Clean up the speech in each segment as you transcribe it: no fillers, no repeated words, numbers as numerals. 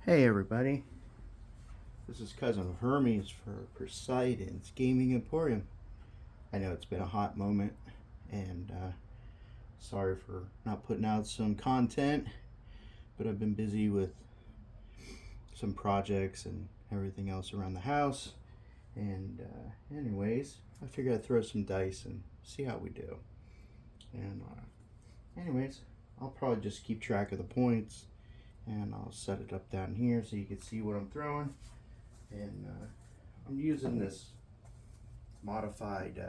Hey everybody, this is Cousin of Hermes for Poseidon's Gaming Emporium. I know it's been a hot moment, and sorry for not putting out some content, but I've been busy with some projects and everything else around the house. And anyways, I figured I'd throw some dice and see how we do. And anyways, I'll probably just keep track of the points, and I'll set it up down here so you can see what I'm throwing. And I'm using this modified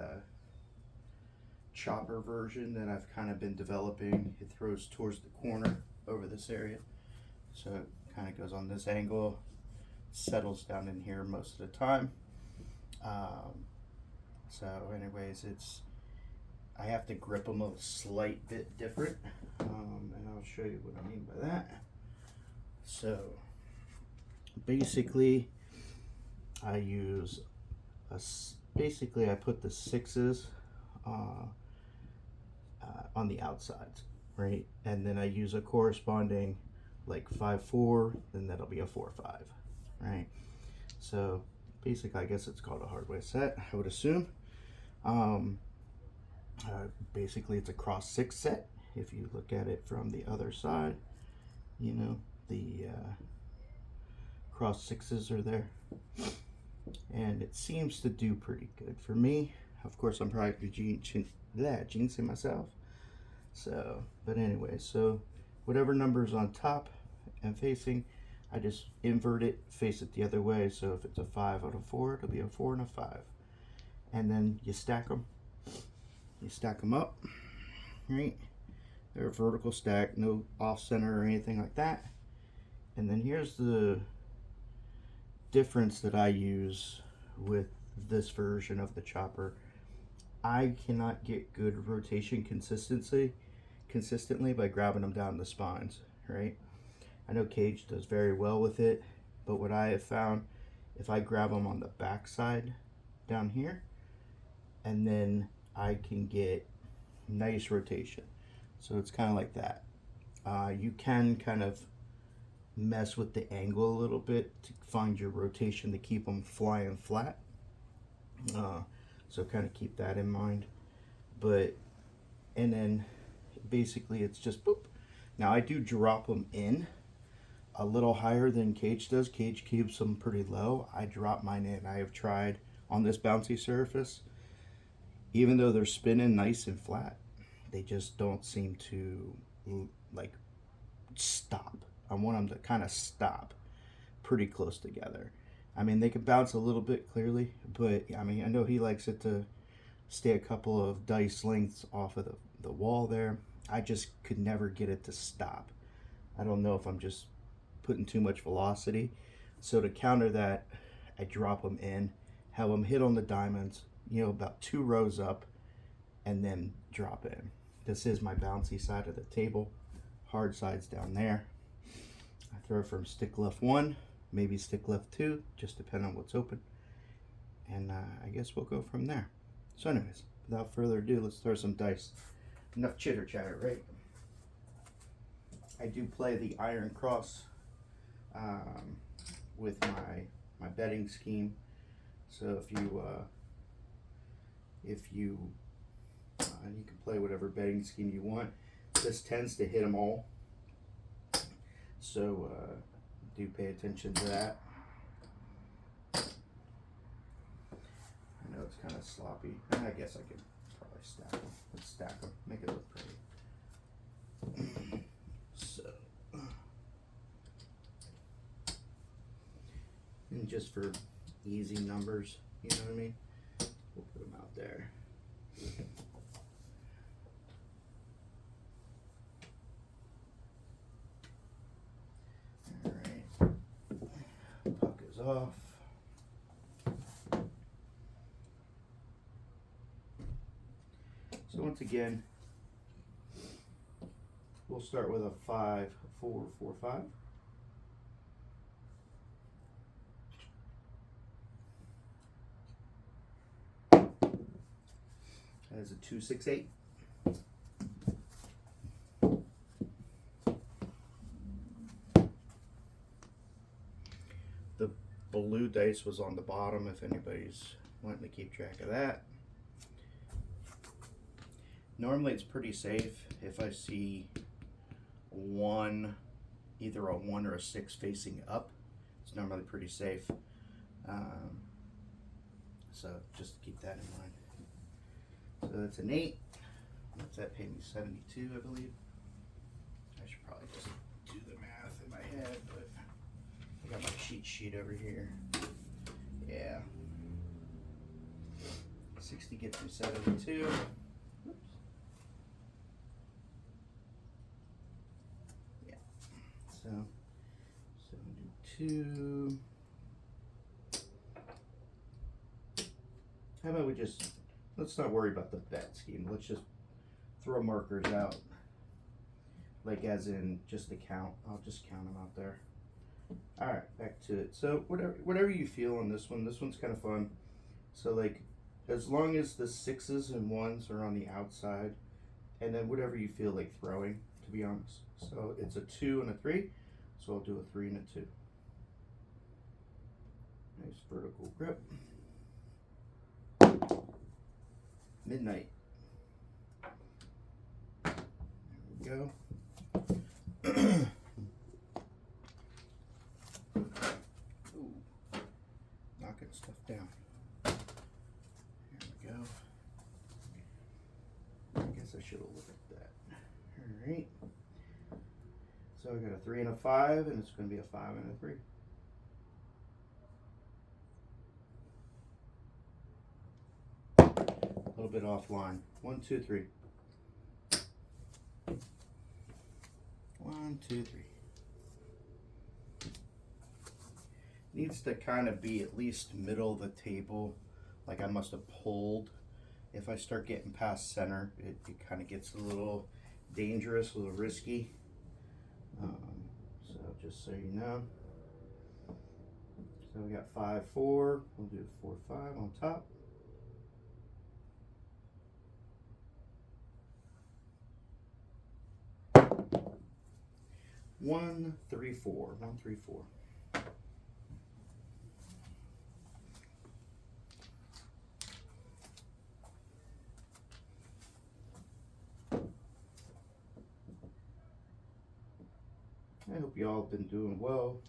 chopper version that I've kind of been developing. It throws towards the corner over this area, so it kind of goes on this angle, settles down in here most of the time. So anyways, I have to grip them a slight bit different, and I'll show you what I mean by that. So basically I use basically I put the sixes on the outsides, right? And then I use a corresponding like 5-4, then that'll be a 4-5, right? So basically, I guess it's called a hardware set, I would assume. Basically, it's a cross 6 set. If you look at it from the other side, you know, the cross 6s are there. And it seems to do pretty good for me. Of course, I'm probably jinxing myself. So, but anyway, so whatever number's on top and facing, I just invert it, face it the other way. So if it's a 5 out of 4, it'll be a 4 and a 5. And then you stack them. You stack them up, right? They're a vertical stack, no off center or anything like that. And then here's the difference that I use with this version of the chopper. I cannot get good rotation consistently by grabbing them down the spines, right? I know Cage does very well with it, but what I have found, if I grab them on the back side down here, and then I can get nice rotation. So it's kind of like that. You can kind of mess with the angle a little bit to find your rotation to keep them flying flat. So kind of keep that in mind. And then basically it's just boop. Now I do drop them in a little higher than Cage does. Cage keeps them pretty low. I drop mine in. I have tried on this bouncy surface. Even though they're spinning nice and flat, they just don't seem to like stop. I want them to kind of stop pretty close together. I mean, they can bounce a little bit clearly, but I mean, I know he likes it to stay a couple of dice lengths off of the wall there. I just could never get it to stop. I don't know if I'm just putting too much velocity. So to counter that, I drop them in, have them hit on the diamonds, about 2 rows up, and then drop in. This is my bouncy side of the table. Hard side's down there. I throw from stick left 1, maybe stick left 2, just depending on what's open. And I guess we'll go from there. So anyways, without further ado, let's throw some dice. Enough chitter chatter, right? I do play the Iron Cross with my betting scheme. So if you can play whatever betting scheme you want. This tends to hit them all. So do pay attention to that. I know it's kind of sloppy. I guess I could probably stack them. Let's stack them, make it look pretty. So, and just for easy numbers, you know what I mean? We'll put them out there. Alright, puck is off. So once again, we'll start with a 5-4-4-5. That is a 2-6-8. blue dice was on the bottom if anybody's wanting to keep track of that. Normally it's pretty safe if I see one, either a 1 or a 6 facing up. It's normally pretty safe. So just keep that in mind. So that's an 8. What's that pay me? 72, I believe. I should probably just do the math in my head, but I got my cheat sheet over here. Yeah. 60 gets me 72. Oops. Yeah. So 72. How about we just, let's not worry about the bet scheme. Let's just throw markers out. Like as in just the count. I'll just count them out there. Alright, back to it. So whatever you feel on this one's kind of fun. So like, as long as the 6s and 1s are on the outside, and then whatever you feel like throwing, to be honest. So it's a 2 and a 3, so I'll do a 3 and a 2. Nice vertical grip. Midnight. There we go. Ooh, knocking stuff down. There we go. I guess I should have looked at that. Alright. So I got a 3 and a 5, and it's going to be a 5 and a 3. A little bit offline. 1, 2, 3. 1, 2, 3. Needs to kind of be at least middle of the table. Like I must have pulled. If I start getting past center, it kind of gets a little dangerous, a little risky. So just so you know. So we got 5, 4. We'll do 4, 5 on top. One, 3, 4. 1, 3, 4. I hope y'all have been doing well.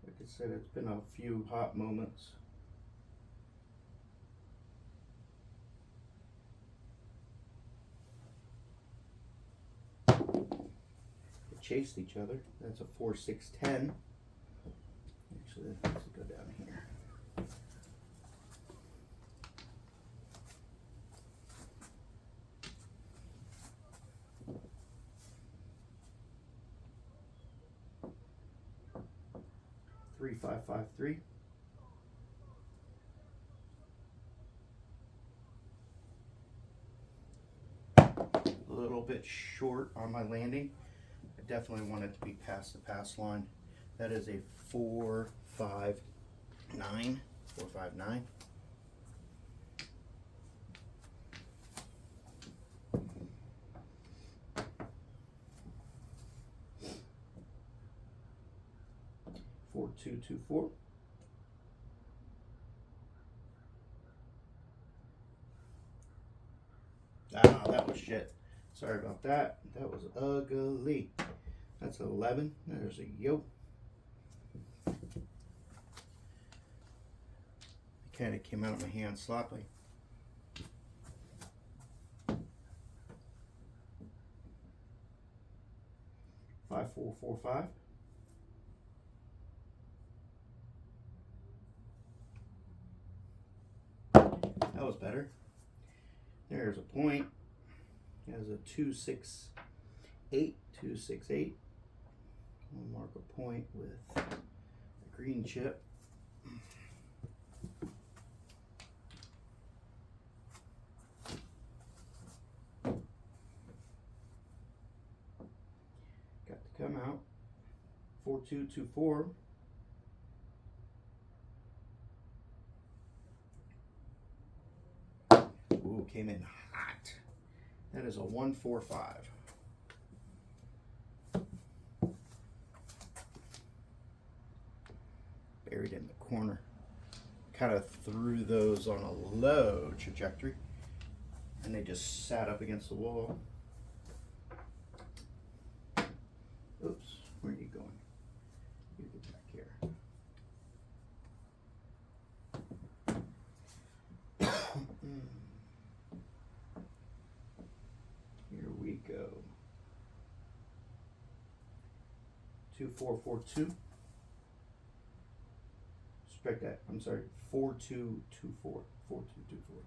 Like I said, it's been a few hot moments. They chased each other. That's a 4, 6, 10. Actually, let's go down here. Three, 5, 5, 3. A little bit short on my landing. I definitely want it to be past the pass line. That is a 4, 5, 9. 4, 5, 9. Four, 2, 2, 4. Ah, that was shit. Sorry about that. That was ugly. That's 11. There's a yoke. It kind of came out of my hand sloppily. 5, 4, 4, 5. That was better. There's a point. There's a 2, 6, 8. 2, 6, 8. We'll mark a point with a green chip. Got to come out. 4, 2, 2, 4. Ooh, came in hot. That is a 1, 4, 5. buried in the corner. Kind of threw those on a low trajectory, and they just sat up against the wall. Oops, where are you going? You get back here. Here we go. 2442. Strike that. I'm sorry. 4224. 4224.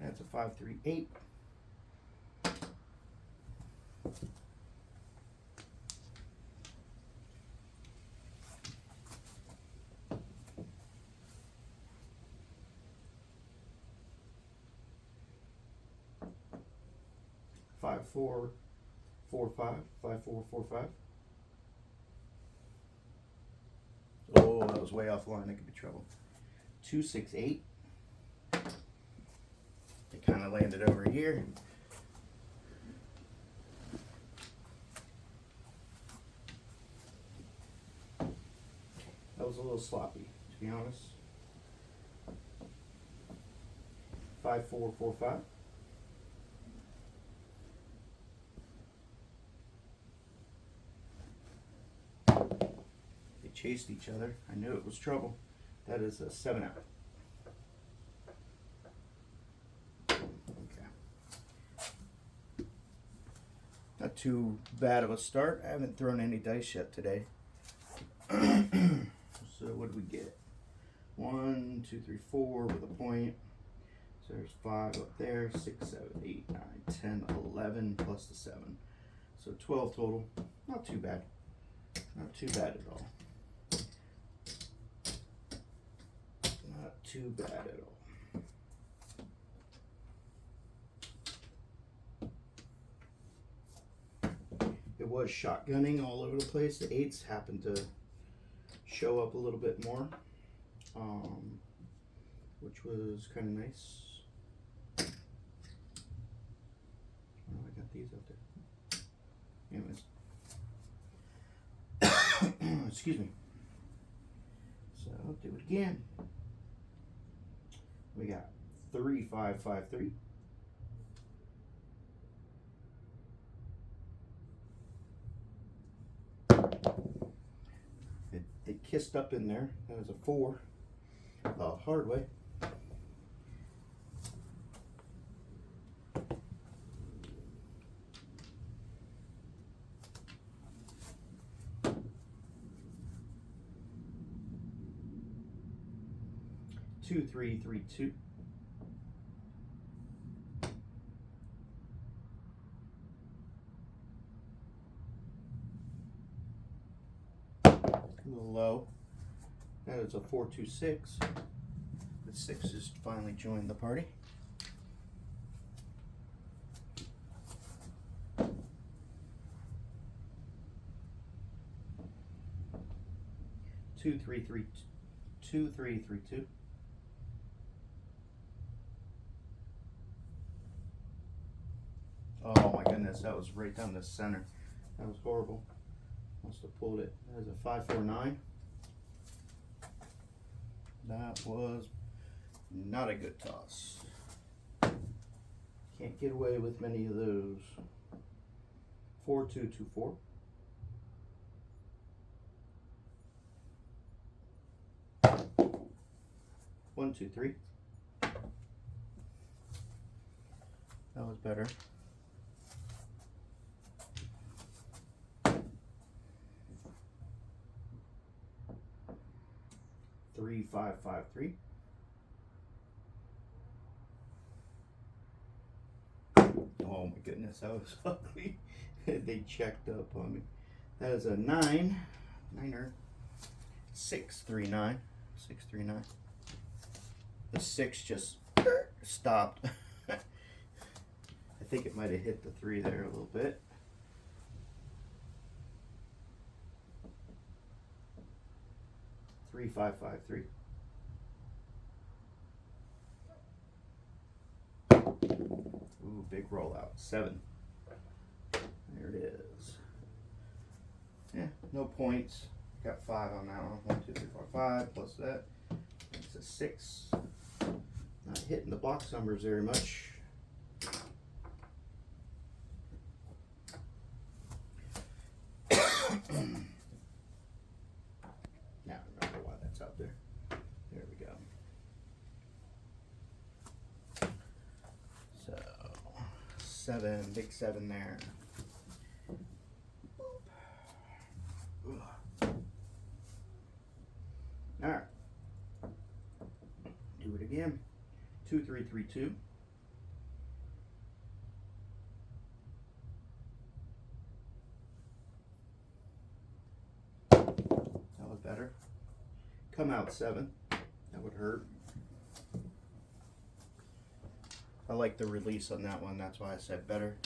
That's a 538. Five, 4, 4, 5, 5, 4, 4, 5. Oh, that was way offline. That could be trouble. 2, 6, 8. It kind of landed over here. That was a little sloppy, to be honest. 5, 4, 4, 5. They chased each other. I knew it was trouble. That is a 7 out. Okay. Not too bad of a start. I haven't thrown any dice yet today. So what did we get? 1, 2, 3, 4 with a point. So there's 5 up there. 6, 7, 8, 9, 10, 11 plus the 7. So 12 total. Not too bad. Not too bad at all. Not too bad at all. It was shotgunning all over the place. The 8s happened to show up a little bit more, which was kind of nice. Oh, I got these up there. Anyways. Excuse me. So I'll do it again. We got 3, 5, 5, 3. It kissed up in there. That was a 4. The hard way. Two, 3, 3, 2. A little low. That is a 4, 2, 6. The 6 has finally joined the party. Two, 3, 3, 2, 3, 3, 2. Oh my goodness, that was right down the center. That was horrible. Must have pulled it. That is a 5, 4, 9. That was not a good toss. Can't get away with many of those. 4, 2, 2, 4. One, 2, 3. That was better. 3, 5, 5, 3. Oh my goodness, that was ugly. They checked up on me. That is a 9. Niner. 6, 3, 9. 6, 3, 9. The 6 just stopped. I think it might have hit the 3 there a little bit. Three, 5, 5, 3. Ooh, big rollout. 7. There it is. no points. Got 5 on that one. 1, 2, 3, 4, 5 plus that. It's a 6. Not hitting the box numbers very much. Now I remember why that's out there. There we go. So 7, big 7 there. All right. Do it again. 2, 3, 3, 2. That was better. Come out 7. That would hurt. I like the release on that one. That's why I said better.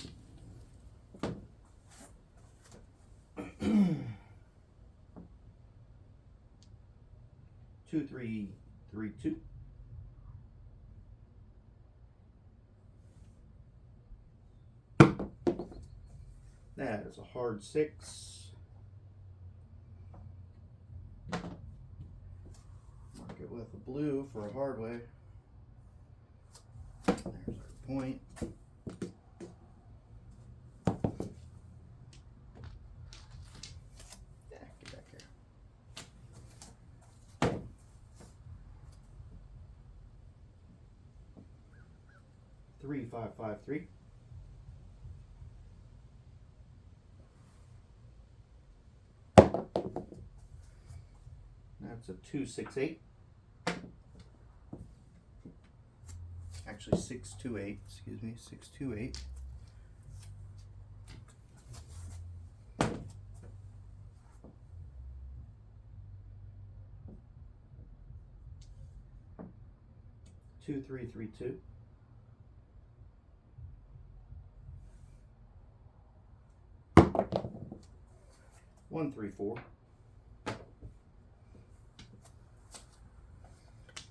2, 3, 3, 2. That is a hard 6. Mark it with a blue for a hard way. There's our point. Yeah, get back here. 3, 5, 5, 3. That's a 2, 6, 8. Actually 6, 2, 8. Excuse me, 6, 2, 8. Two, 3, 3, 2. 1, 3, 4.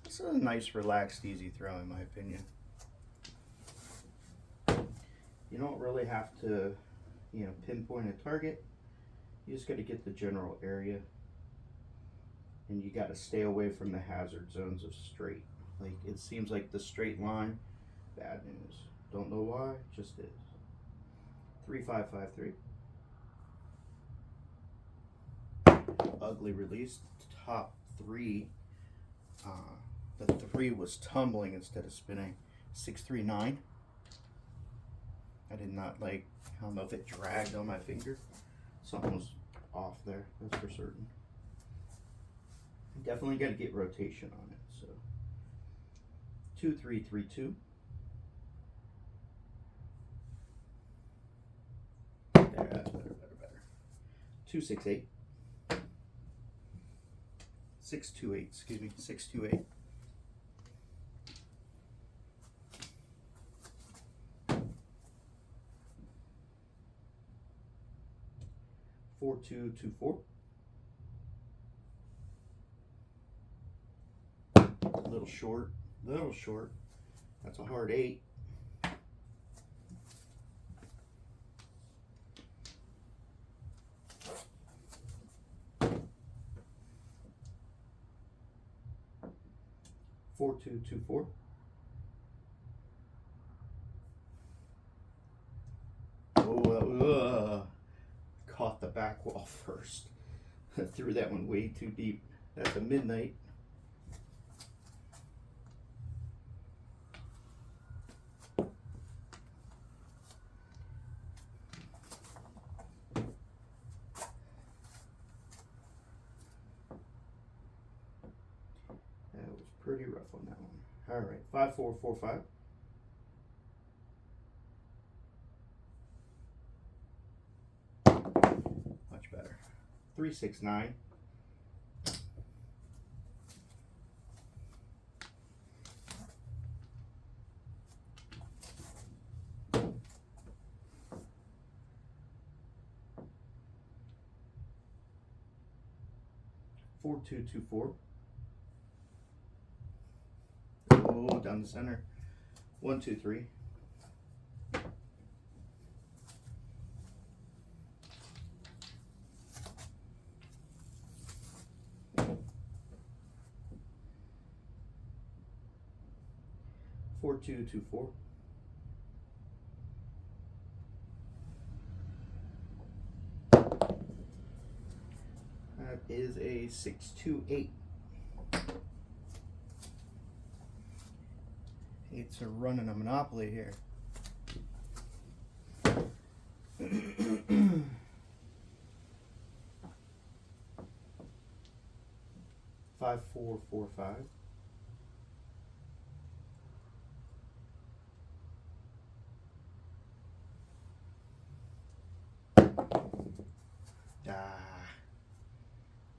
This is a nice, relaxed, easy throw, in my opinion. You don't really have to, pinpoint a target. You just got to get the general area, and you got to stay away from the hazard zones of straight. Like, it seems like the straight line, bad news. Don't know why, just is. 3, 5, 5, 3. Ugly release. Top 3. The 3 was tumbling instead of spinning. 6, 3, 9. I did not I don't know if it dragged on my finger. Something was off there, that's for certain. Definitely got to get rotation on it. So 2, 3, 3, 2. There, that's better. 2, 6, 8. 6, 2, 8. Excuse me. 6, 2, 8. 4, 2, 2, 4. A little short. That's a hard 8. 4, 2, 2, 4. Oh, caught the back wall first. Threw that one way too deep. That's a midnight. That was pretty rough on that one. All right, 5, 4, 4, 5. Much better. 3, 6, 9. 4, 2, 2, 4. Oh, down the center. 1, 2, 3. 4224. That is a 628. It's a running a monopoly here. 5445. Ah,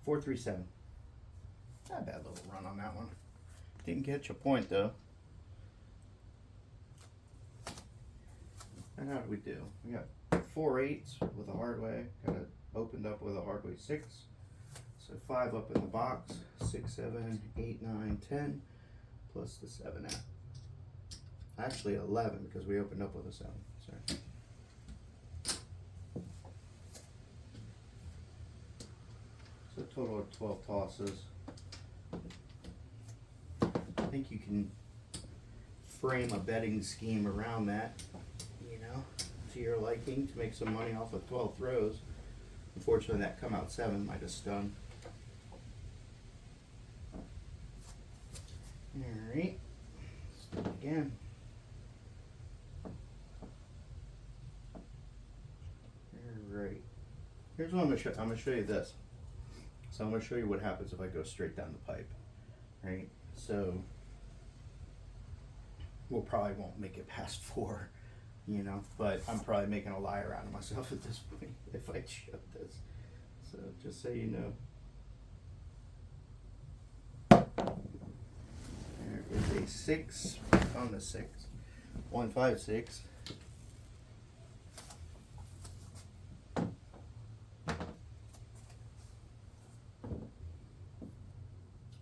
437. Not a bad little run on that one. Didn't get your point though. And how did we do? We got 4 8s with a hard way. Got it opened up with a hard way 6. So 5 up in the box. 6, 7, 8, 9, 10. Plus the 7 out. Actually 11 because we opened up with a 7. Sorry. So a total of 12 tosses. I think you can frame a betting scheme around that, you know, to your liking to make some money off of 12 throws. Unfortunately, that come out 7 might have stung. Alright, let's do it again. Alright, here's what I'm gonna show you this. So I'm gonna show you what happens if I go straight down the pipe. Right, so we'll probably won't make it past 4, you know, but I'm probably making a liar out of myself at this point if I show this. So just so you know. There is a 6 on the 6. 156.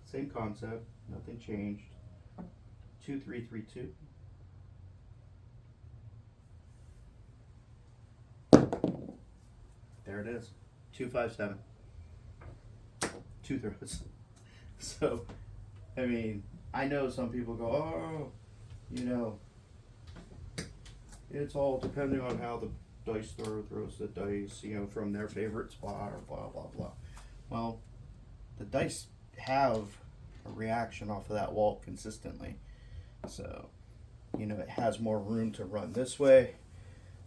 Same concept, nothing changed. 2332. There it is. 257. 2 throws. So, I mean, I know some people go, oh, you know, it's all depending on how the dice thrower throws the dice, you know, from their favorite spot or blah, blah, blah. Well, the dice have a reaction off of that wall consistently. So, you know, it has more room to run this way.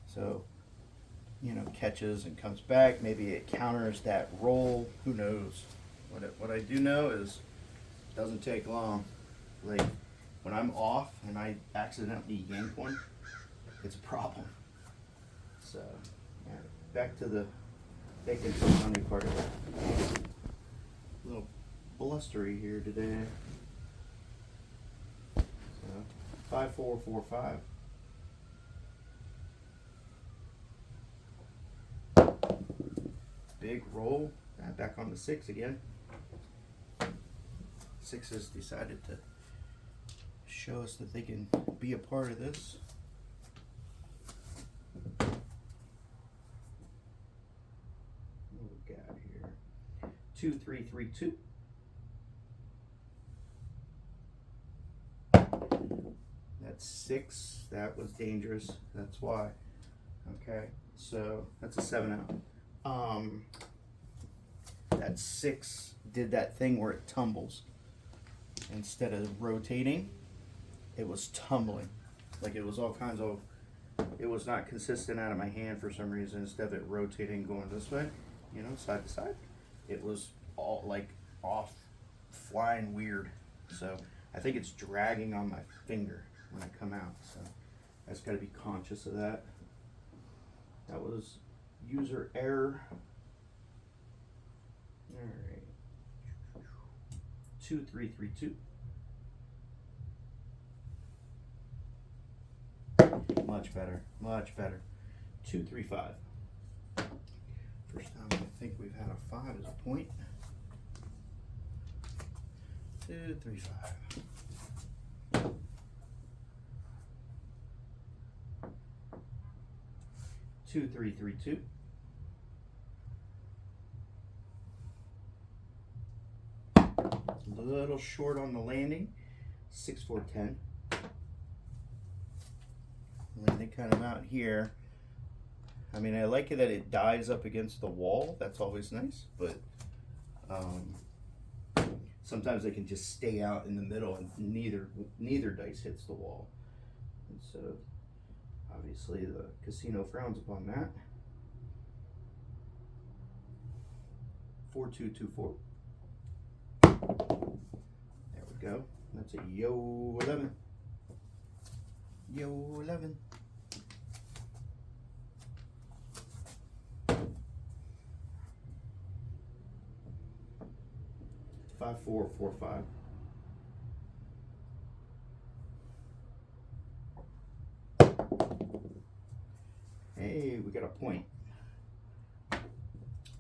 So, you know, catches and comes back. Maybe it counters that roll. Who knows? What I do know is it doesn't take long. Like, when I'm off and I accidentally yank one, it's a problem. So, yeah, back to the bacon honey part of it. A little blustery here today. So, 5445. Big roll. Back on the 6 again. 6 has decided to show us that they can be a part of this. What we got here? 2332. That's 6. That was dangerous. That's why. Okay, so that's a 7 out. That 6 did that thing where it tumbles. Instead of rotating, it was tumbling. Like it was all kinds of, it was not consistent out of my hand for some reason. Instead of it rotating going this way, you know, side to side, it was all like off, flying weird. So I think it's dragging on my finger when I come out. So I just got to be conscious of that. That was user error. All right. 2332. Much better, much better. 235. First time I think we've had a 5 as a point. 235. 2332. A little short on the landing. 6410. Land it kind of out here. I mean, I like it that it dies up against the wall. That's always nice, but sometimes they can just stay out in the middle and neither dice hits the wall. And so, obviously, the casino frowns upon that. 4224. There we go. That's a yo 11. Yo 11. 5445. Hey, we got a point.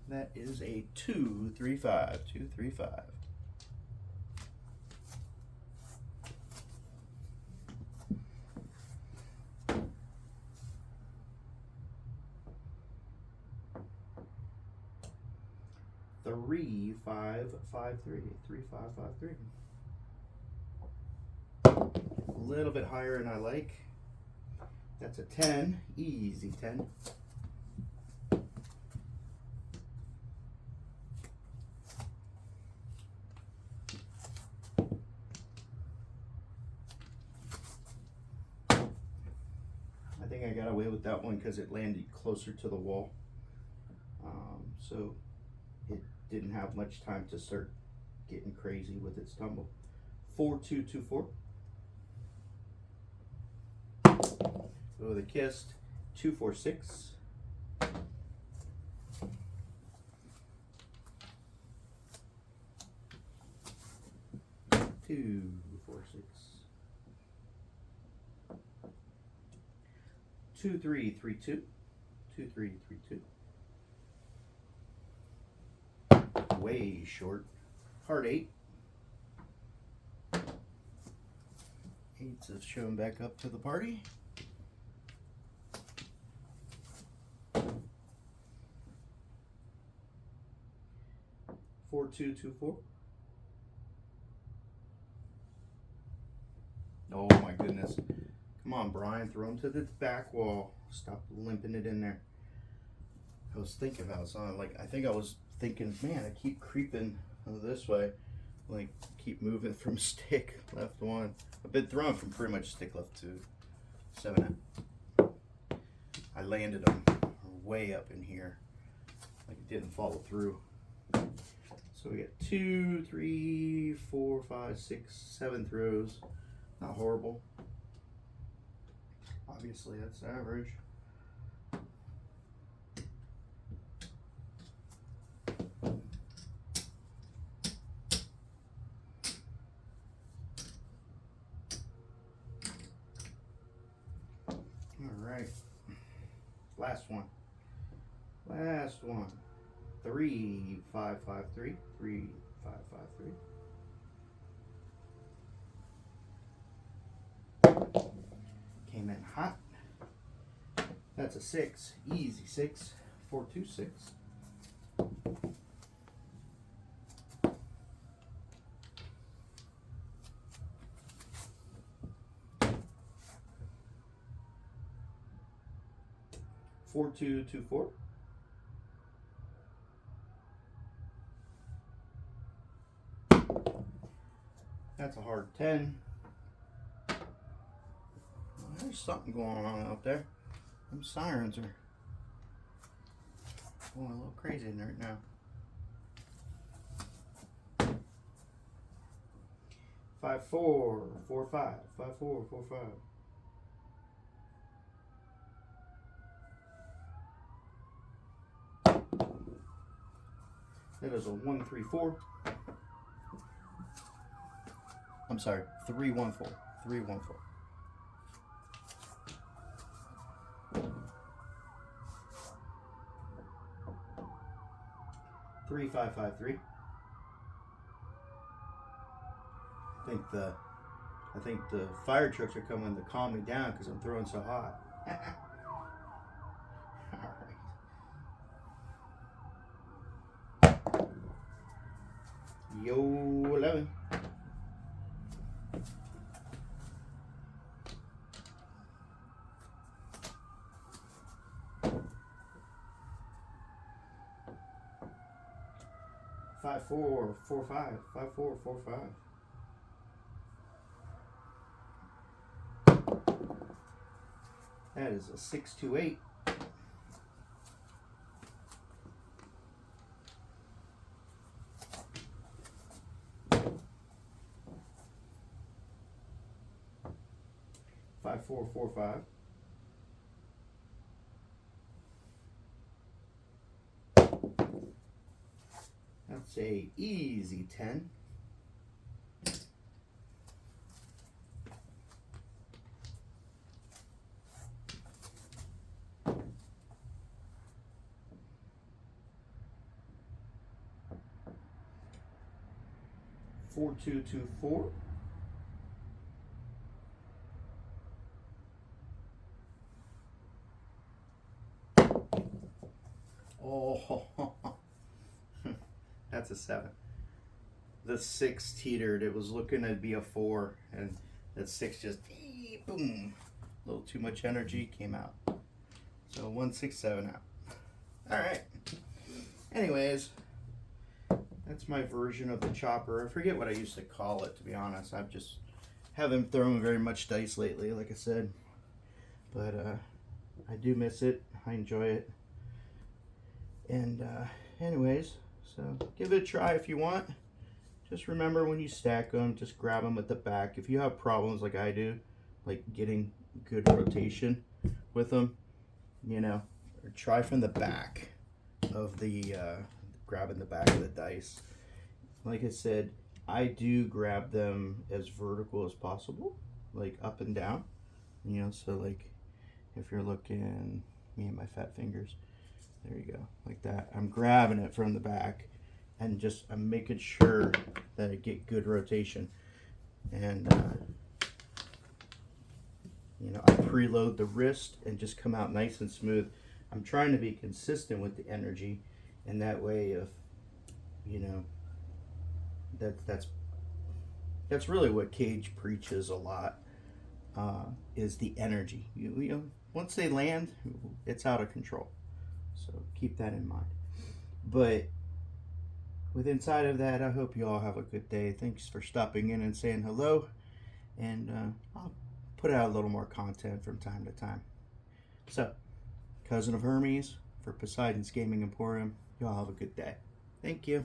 That is a 235. 235. Three, 5, 5, 3. 3, 5, 5, 3. A little bit higher than I like. That's a 10. Easy 10. I think I got away with that one because it landed closer to the wall. So it didn't have much time to start getting crazy with its tumble. 4224. Go with a kissed. 246. 246. 2332. 2332. Way short. Heart 8. Eights have shown back up to the party. Four, 2, 2, 4. Oh my goodness. Come on, Brian. Throw him to the back wall. Stop limping it in there. I was thinking about something. Like, I think I was thinking, man, I keep creeping this way. Like, keep moving from stick left 1. I've been throwing from pretty much stick left 2. 7. I landed them way up in here. Like, it didn't follow through. So we got 2, 3, 4, 5, 6, 7 throws. Not horrible. Obviously, that's average. All right. Last one. Last one. 3, 5, 5, 3. 3, 5, 5, 3. Came in hot. That's a 6. Easy 6. 4, 2, 6. Four, 2, 2, 4. That's a hard 10. There's something going on out there. Them sirens are going a little crazy in there right now. 5, 4, 4, 5. 5, 4, 4, 5. That is a 1, 3, 4. I'm sorry, 3, 1, 4. 3, 1, 4. 3, 5, 5, 3. I think the fire trucks are coming to calm me down because I'm throwing so hot. All right. Yo 11. 5445. 5445. That is a 628. Five, 4, 4, 5. That's a easy 10. Four, 2, 2, 4. Oh, that's a 7. The 6 teetered. It was looking to be a 4, and that 6 just boom. A little too much energy came out. So 167 out. All right. Anyways, that's my version of the chopper. I forget what I used to call it, to be honest. I've just haven't thrown very much dice lately, like I said. But I do miss it. I enjoy it. And anyways, so give it a try if you want. Just remember, when you stack them, just grab them at the back. If you have problems like I do, like getting good rotation with them, you know, or try from the back of the grabbing the back of the dice. Like I said, I do grab them as vertical as possible, like up and down, you know. So like if you're looking, me and my fat fingers, there you go, like that. I'm grabbing it from the back and just I'm making sure that I get good rotation. And you know, I preload the wrist and just come out nice and smooth. I'm trying to be consistent with the energy, and that way, if you know, that's really what Cage preaches a lot, is the energy. You know, once they land, it's out of control. So keep that in mind. But with inside of that, I hope you all have a good day. Thanks for stopping in and saying hello, and I'll put out a little more content from time to time. So, Cousin of Hermes for Poseidon's Gaming Emporium. You all have a good day. Thank you.